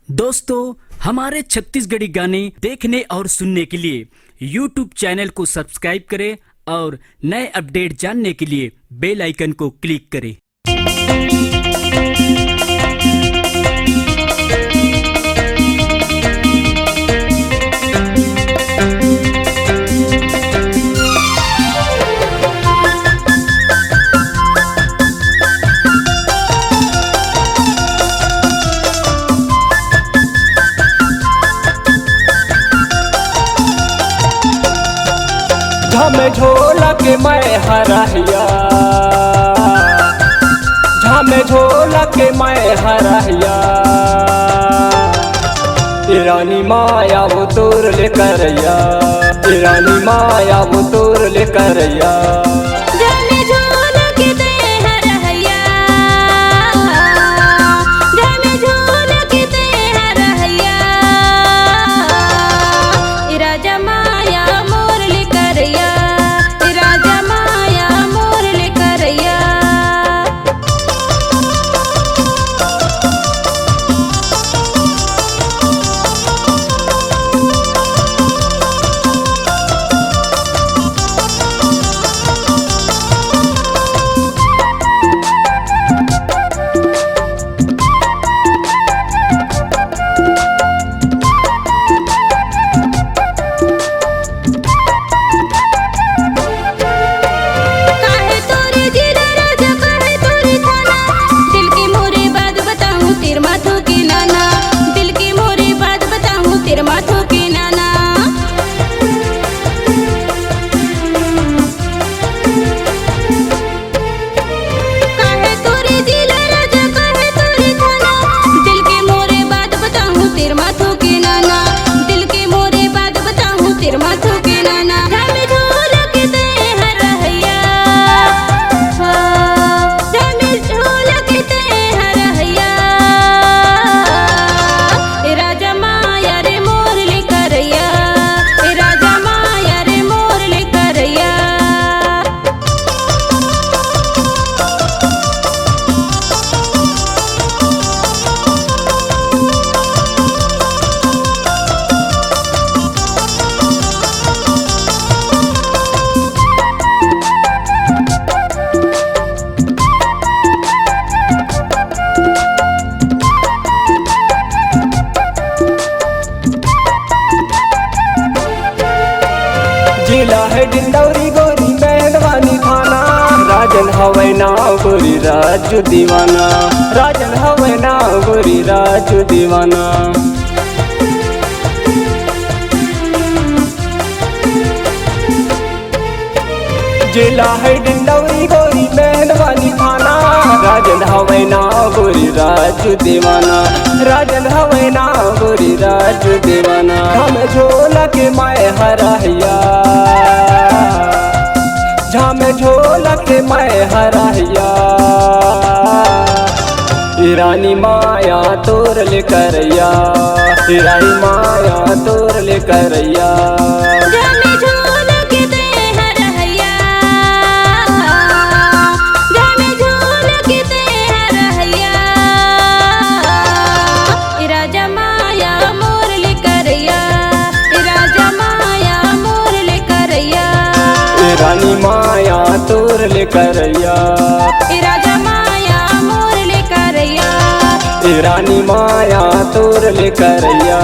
दोस्तों, हमारे छत्तीसगढ़ी गाने देखने और सुनने के लिए YouTube चैनल को सब्सक्राइब करें और नए अपडेट जानने के लिए बेल आइकन को क्लिक करें। झम झोला के मैं हरहिया, झम झोला के मैं हरहिया, ईरानी माया वो तोर ले करैया, ईरानी माया वो तोर ले करैया। जिला है डिंडौरी गोरी मेहरबानी थाना, राजन हवै नाव गोरी राजू दीवाना, राजन हवै नाव गोरी राजू दीवाना। जिला है डिंडौरी गोरी मेहरबानी थाना, राजन हवै नाव गोरी राजू दीवाना, राजन हवै नाव गोरी राजू दीवाना। हम झोला के मैं हरहिया, झम झोला के मैं हरहिया, ईरानी माया तोर ले करैया, ईरानी माया तोर ले करैया। ईरानी माया तोर ले करैया, राजा माया मोर ले करैया, ईरानी माया तोर ले करैया,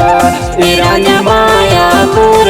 ईरानी माया तोर